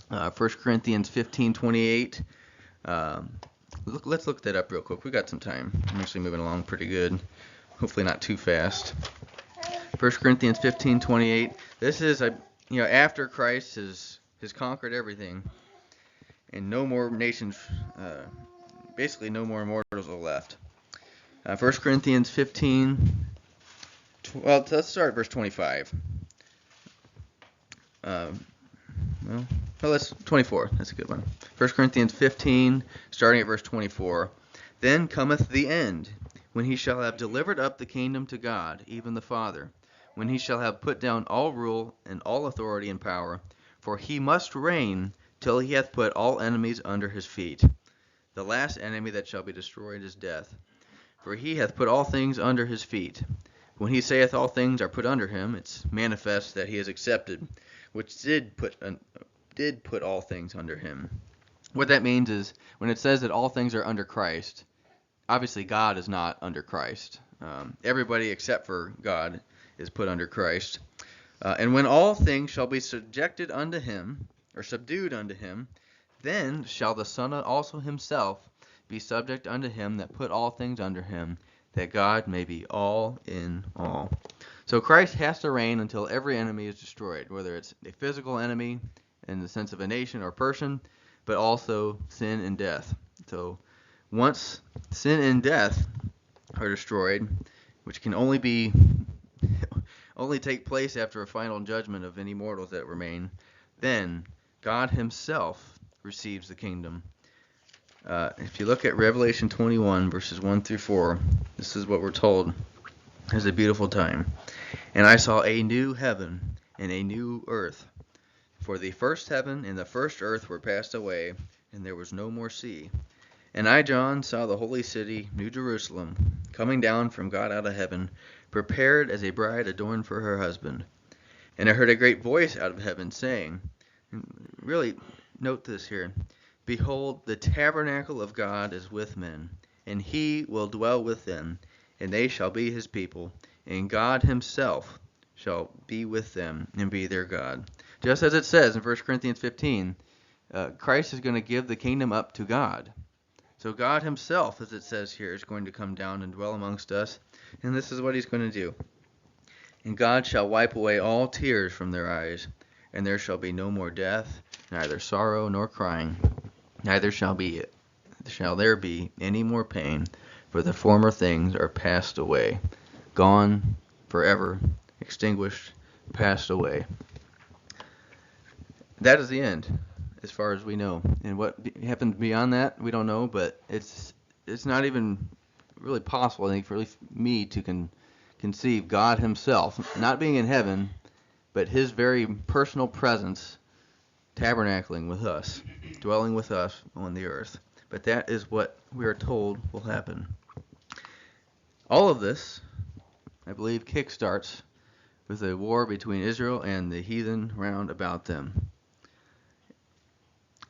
1 Corinthians 15:28. Let's look that up real quick. We got some time. I'm actually moving along pretty good. Hopefully not too fast. 1 Corinthians 15:28. This is after Christ has conquered everything, and no more nations, basically no more immortals are left. 1 Corinthians 15. Well, let's start at verse 25. Let's 24. That's a good one. 1 Corinthians 15, starting at verse 24. Then cometh the end, when he shall have delivered up the kingdom to God, even the Father, when he shall have put down all rule and all authority and power, for he must reign till he hath put all enemies under his feet. The last enemy that shall be destroyed is death, for he hath put all things under his feet. When he saith all things are put under him, it's manifest that he is accepted, which did put all things under him. What that means is, when it says that all things are under Christ, obviously God is not under Christ. Everybody except for God is put under Christ. And when all things shall be subjected unto him, or subdued unto him, then shall the Son also himself be subject unto him that put all things under him, that God may be all in all. So Christ has to reign until every enemy is destroyed, whether it's a physical enemy in the sense of a nation or person, but also sin and death. So once sin and death are destroyed, which can only take place after a final judgment of any mortals that remain, then God himself receives the kingdom. If you look at Revelation 21, verses 1 through 4, this is what we're told. It's a beautiful time. And I saw a new heaven and a new earth. For the first heaven and the first earth were passed away, and there was no more sea. And I, John, saw the holy city, New Jerusalem, coming down from God out of heaven, prepared as a bride adorned for her husband. And I heard a great voice out of heaven saying, and really note this here, Behold, the tabernacle of God is with men, and he will dwell with them, and they shall be his people, and God himself shall be with them and be their God. Just as it says in 1 Corinthians 15, Christ is going to give the kingdom up to God. So God himself, as it says here, is going to come down and dwell amongst us, and this is what he's going to do. And God shall wipe away all tears from their eyes, and there shall be no more death, neither sorrow nor crying, neither shall there be any more pain, for the former things are passed away, gone, forever, extinguished, passed away. That is the end, as far as we know. And what happens beyond that, we don't know, but it's not even really possible, I think, for me to conceive God himself, not being in heaven, but his very personal presence tabernacling with us, dwelling with us on the earth. But that is what we are told will happen. All of this, I believe, kickstarts with a war between Israel and the heathen round about them.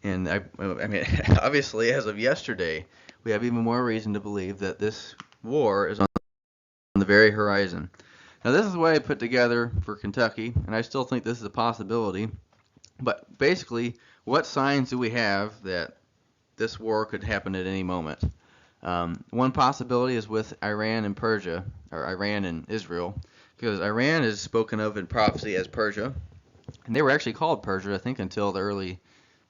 And I mean, obviously, as of yesterday, we have even more reason to believe that this war is on the very horizon. Now, this is what I put together for Kentucky, and I still think this is a possibility. But basically, what signs do we have that this war could happen at any moment? One possibility is with Iran and Persia, or Iran and Israel, because Iran is spoken of in prophecy as Persia, and they were actually called Persia, I think, until the early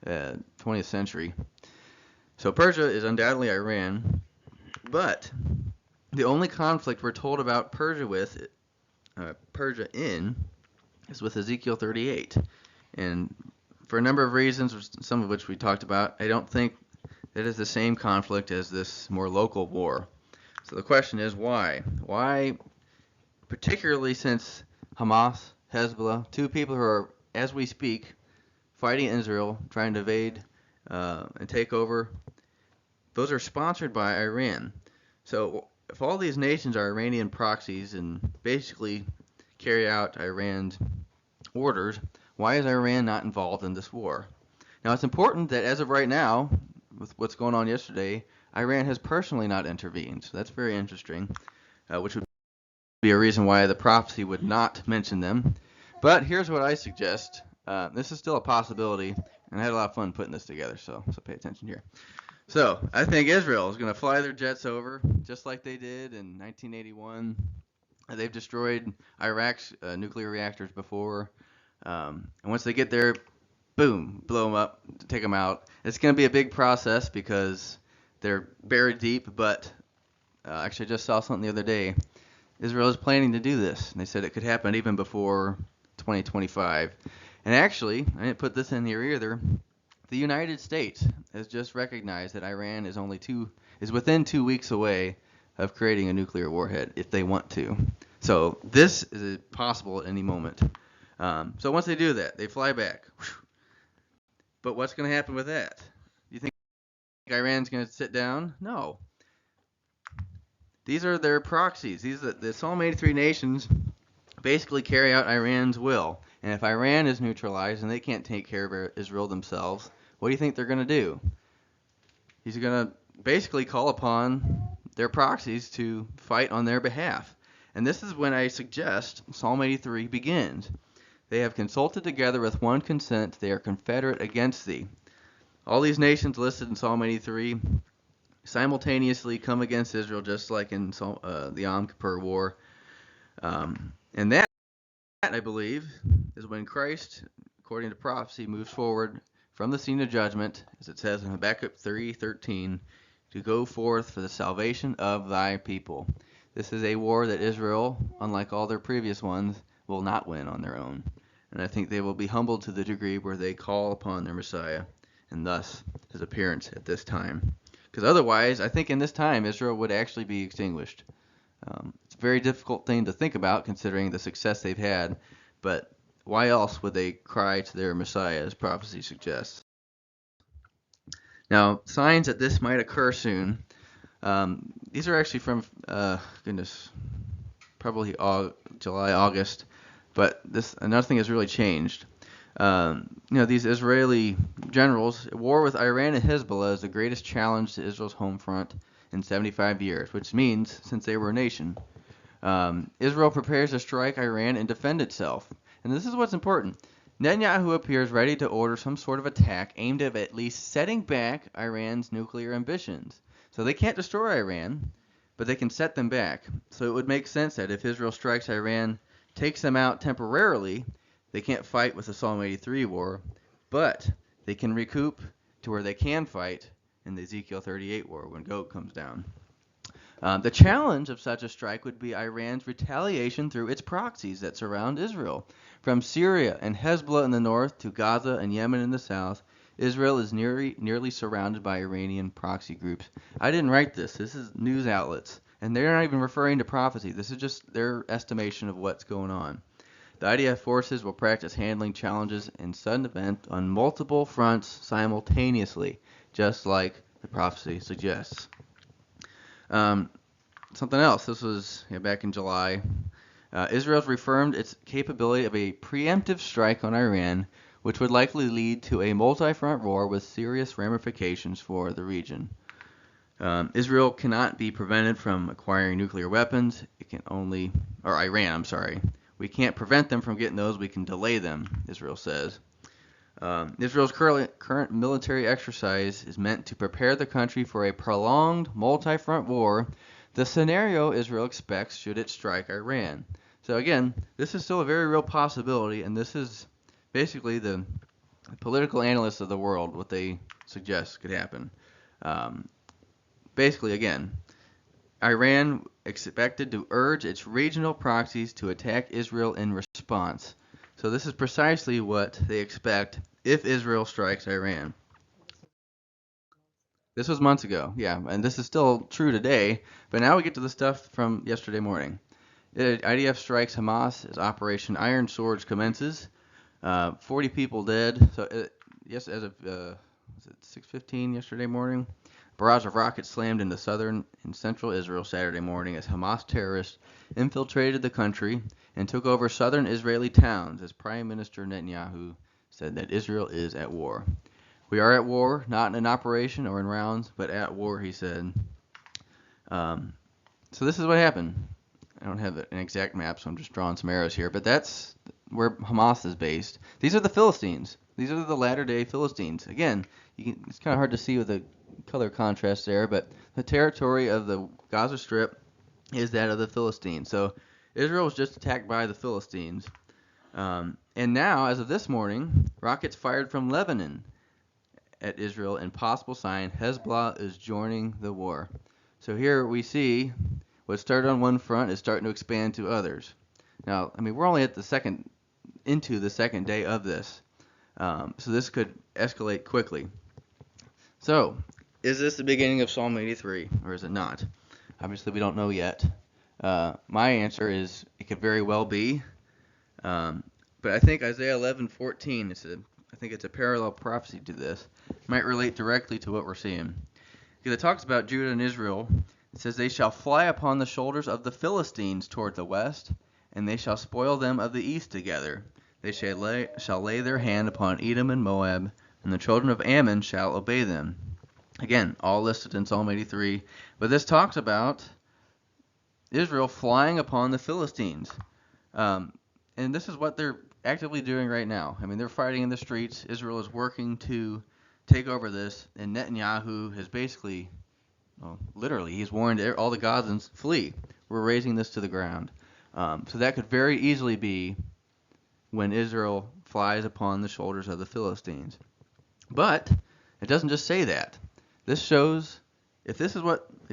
20th century. So Persia is undoubtedly Iran, but the only conflict we're told about Persia in, is with Ezekiel 38. And for a number of reasons, some of which we talked about, I don't think that is the same conflict as this more local war. So the question is, why? Why, particularly since Hamas, Hezbollah, two people who are, as we speak, fighting Israel, trying to invade and take over, those are sponsored by Iran. So if all these nations are Iranian proxies and basically carry out Iran's orders, why is Iran not involved in this war? Now, it's important that as of right now, with what's going on yesterday, Iran has personally not intervened. So that's very interesting, which would be a reason why the prophecy would not mention them. But here's what I suggest. This is still a possibility, and I had a lot of fun putting this together, so pay attention here. So I think Israel is going to fly their jets over, just like they did in 1981. They've destroyed Iraq's nuclear reactors before. And once they get there, boom, blow them up, take them out. It's going to be a big process because they're buried deep, but actually I just saw something the other day. Israel is planning to do this, and they said it could happen even before 2025. And actually, I didn't put this in here either, the United States has just recognized that Iran is within 2 weeks away of creating a nuclear warhead if they want to. So this is possible at any moment. So once they do that, they fly back. But what's going to happen with that? You think Iran's going to sit down? No. These are their proxies. The Psalm 83 nations basically carry out Iran's will. And if Iran is neutralized and they can't take care of Israel themselves, what do you think they're going to do? He's going to basically call upon their proxies to fight on their behalf. And this is when I suggest Psalm 83 begins. They have consulted together with one consent. They are confederate against thee. All these nations listed in Psalm 83 simultaneously come against Israel, just like in the Yom Kippur War. And that, I believe, is when Christ, according to prophecy, moves forward from the scene of judgment, as it says in Habakkuk 3:13, to go forth for the salvation of thy people. This is a war that Israel, unlike all their previous ones, will not win on their own. And I think they will be humbled to the degree where they call upon their Messiah, and thus his appearance at this time. Because otherwise, I think in this time, Israel would actually be extinguished. It's a very difficult thing to think about considering the success they've had, but why else would they cry to their Messiah, as prophecy suggests? Now, signs that this might occur soon. These are actually from, probably July, August, but nothing has really changed. These Israeli generals, war with Iran and Hezbollah is the greatest challenge to Israel's home front in 75 years, which means since they were a nation. Israel prepares to strike Iran and defend itself. And this is what's important. Netanyahu appears ready to order some sort of attack aimed at least setting back Iran's nuclear ambitions. So they can't destroy Iran, but they can set them back. So it would make sense that if Israel strikes Iran, takes them out temporarily, they can't fight with the Psalm 83 war, but they can recoup to where they can fight in the Ezekiel 38 war when Gog comes down. The challenge of such a strike would be Iran's retaliation through its proxies that surround Israel. From Syria and Hezbollah in the north to Gaza and Yemen in the south, Israel is nearly surrounded by Iranian proxy groups. I didn't write this. This is news outlets. And they're not even referring to prophecy. This is just their estimation of what's going on. The IDF forces will practice handling challenges in sudden event on multiple fronts simultaneously, just like the prophecy suggests. Something else. This was back in July. Israel's reaffirmed its capability of a preemptive strike on Iran, which would likely lead to a multi-front war with serious ramifications for the region. Israel cannot be prevented from acquiring nuclear weapons. Iran, I'm sorry. We can't prevent them from getting those. We can delay them, Israel says. Israel's current military exercise is meant to prepare the country for a prolonged multi-front war, the scenario Israel expects should it strike Iran. So again, this is still a very real possibility, and this is basically the political analysts of the world, what they suggest could happen. Basically, again, Iran expected to urge its regional proxies to attack Israel in response. So this is precisely what they expect if Israel strikes Iran. This was months ago, yeah, and this is still true today, but now we get to the stuff from yesterday morning. IDF strikes Hamas as Operation Iron Swords commences. 40 people dead. So yes, as of 6:15 yesterday morning, barrage of rockets slammed into southern and central Israel Saturday morning as Hamas terrorists infiltrated the country and took over southern Israeli towns, as Prime Minister Netanyahu said that Israel is at war. We are at war, not in an operation or in rounds, but at war, he said. So this is what happened. I don't have an exact map, so I'm just drawing some arrows here, but that's where Hamas is based. These are the Philistines. These are the latter-day Philistines. Again, it's kind of hard to see with the color contrast there, but the territory of the Gaza Strip is that of the Philistines. So Israel was just attacked by the Philistines. And now, as of this morning, rockets fired from Lebanon at Israel, and possible sign Hezbollah is joining the war. So here we see what started on one front is starting to expand to others. Now, I mean, we're only into the second day of this, so this could escalate quickly. So, is this the beginning of Psalm 83, or is it not? Obviously, we don't know yet. My answer is it could very well be, but I think Isaiah 11:14 I think it's a parallel prophecy to this. It might relate directly to what we're seeing. Because it talks about Judah and Israel. It says, they shall fly upon the shoulders of the Philistines toward the west, and they shall spoil them of the east together. They shall lay their hand upon Edom and Moab, and the children of Ammon shall obey them. Again, all listed in Psalm 83. But this talks about Israel flying upon the Philistines. And this is what they're actively doing right now. I mean, they're fighting in the streets. Israel is working to take over this, and Netanyahu has basically, literally, he's warned all the Gazans, flee. We're raising this to the ground. So that could very easily be when Israel flies upon the shoulders of the Philistines. But it doesn't just say that. This shows, if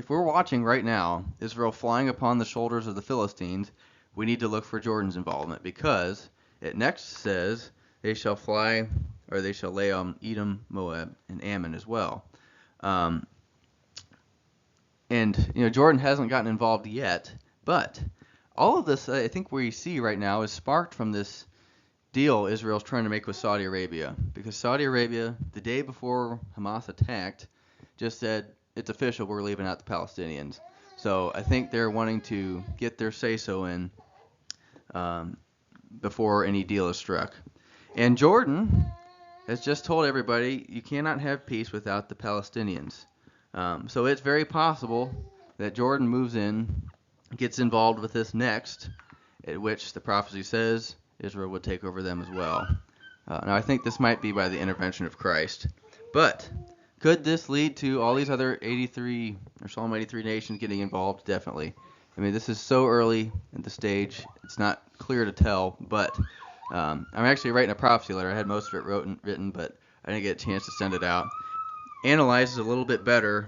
we're watching right now, Israel flying upon the shoulders of the Philistines, we need to look for Jordan's involvement, because it next says they shall fly, or they shall lay on Edom, Moab, and Ammon as well. And Jordan hasn't gotten involved yet, but all of this, I think, we see right now is sparked from this deal Israel's trying to make with Saudi Arabia, because Saudi Arabia, the day before Hamas attacked, just said, it's official, we're leaving out the Palestinians. So I think they're wanting to get their say-so in before any deal is struck. And Jordan has just told everybody, you cannot have peace without the Palestinians. So it's very possible that Jordan moves in, gets involved with this next, at which the prophecy says Israel would take over them as well. Now I think this might be by the intervention of Christ. But could this lead to all these other 83 or Psalm 83 nations getting involved? Definitely. I mean, this is so early at the stage, it's not clear to tell, but I'm actually writing a prophecy letter. I had most of it written, but I didn't get a chance to send it out. Analyzes a little bit better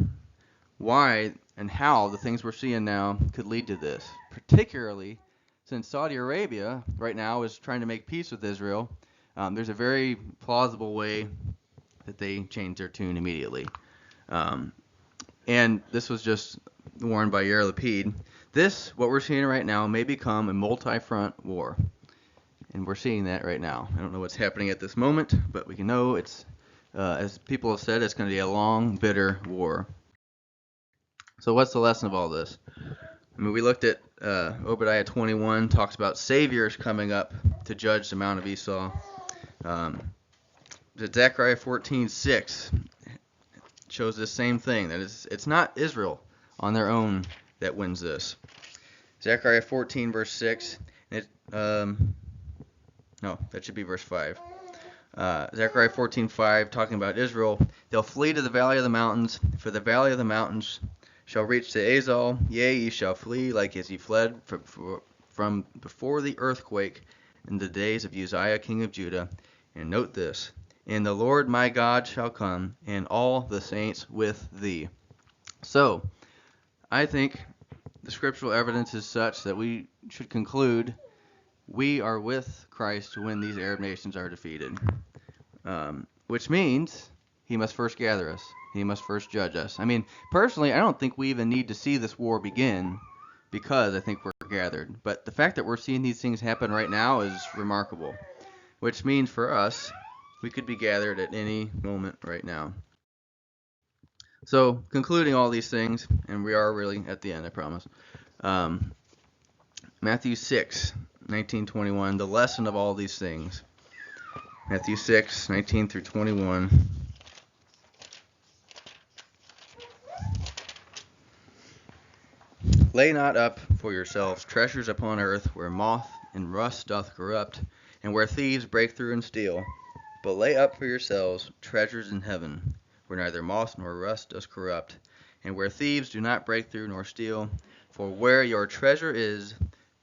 why and how the things we're seeing now could lead to this, particularly since Saudi Arabia right now is trying to make peace with Israel. There's a very plausible way that they change their tune immediately. And this was just warned by Yair Lapid. What we're seeing right now, may become a multi-front war. And we're seeing that right now. I don't know what's happening at this moment, but we can know it's, as people have said, it's going to be a long, bitter war. So what's the lesson of all this? I mean, we looked at Obadiah 21, talks about saviors coming up to judge the Mount of Esau. Zechariah 14:6 shows this same thing, that it's not Israel on their own that wins this. Zechariah 14, verse 6. No, that should be verse 5. Zechariah 14:5, talking about Israel. They'll flee to the valley of the mountains, for the valley of the mountains shall reach to Azal. Yea, ye shall flee like as ye fled from before the earthquake in the days of Uzziah king of Judah. And note this, and the Lord my God shall come, and all the saints with thee. So, I think the scriptural evidence is such that we should conclude we are with Christ when these Arab nations are defeated. Which means he must first gather us. He must first judge us. I mean, personally, I don't think we even need to see this war begin because I think we're gathered. But the fact that we're seeing these things happen right now is remarkable. Which means for us, we could be gathered at any moment right now. So, concluding all these things, and we are really at the end, I promise. Matthew 6, 19-21, the lesson of all these things. Matthew 6, 19 through 21. Lay not up for yourselves treasures upon earth, where moth and rust doth corrupt, and where thieves break through and steal. But lay up for yourselves treasures in heaven, where neither moth nor rust does corrupt, and where thieves do not break through nor steal. For where your treasure is,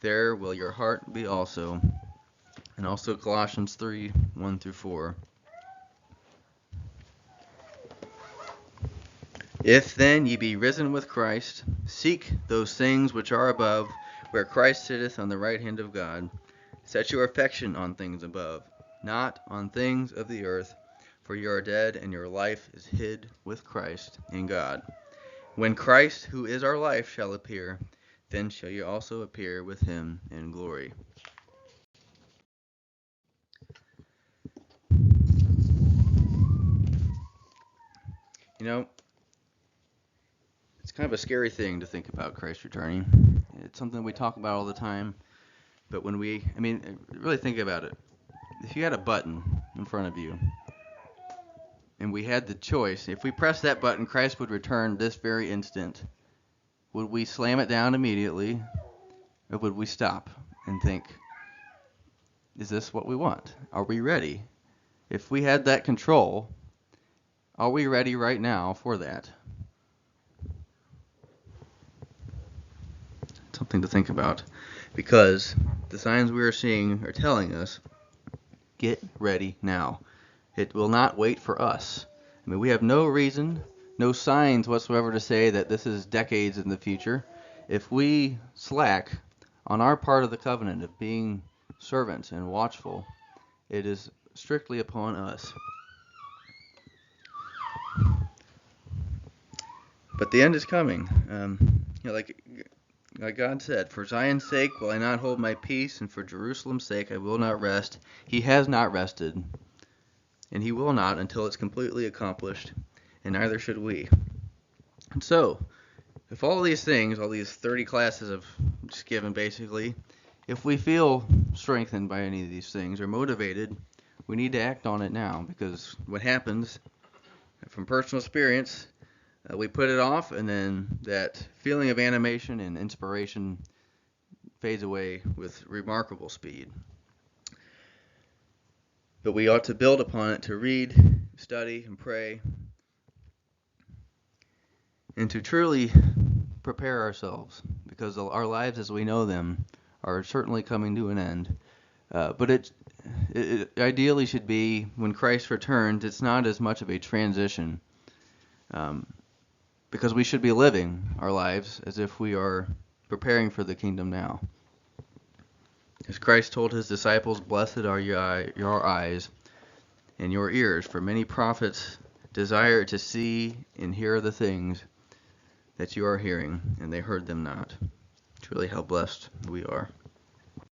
there will your heart be also. And also Colossians 3, 1 through 4. If then ye be risen with Christ, seek those things which are above, where Christ sitteth on the right hand of God. Set your affection on things above, not on things of the earth, for you are dead, and your life is hid with Christ in God. When Christ, who is our life, shall appear, then shall you also appear with him in glory. You know, it's kind of a scary thing to think about Christ returning. It's something we talk about all the time, but when really think about it. If you had a button in front of you, and we had the choice, if we press that button, Christ would return this very instant. Would we slam it down immediately, or would we stop and think, is this what we want? Are we ready? If we had that control, are we ready right now for that? Something to think about, because the signs we are seeing are telling us, get ready now. It will not wait for us. I mean, we have no reason, no signs whatsoever to say that this is decades in the future. If we slack on our part of the covenant of being servants and watchful, it is strictly upon us. But the end is coming. Like God said, for Zion's sake will I not hold my peace, and for Jerusalem's sake I will not rest. He has not rested, and he will not until it's completely accomplished, and neither should we. And so, if all these things, all these 30 classes I've just given basically, if we feel strengthened by any of these things or motivated, we need to act on it now, because what happens, from personal experience, we put it off, and then that feeling of animation and inspiration fades away with remarkable speed. But we ought to build upon it, to read, study, and pray, and to truly prepare ourselves, because our lives as we know them are certainly coming to an end. But it ideally should be, when Christ returns, it's not as much of a transition, because we should be living our lives as if we are preparing for the kingdom now. As Christ told his disciples, blessed are your eyes and your ears, for many prophets desire to see and hear the things that you are hearing, and they heard them not. Truly how blessed we are.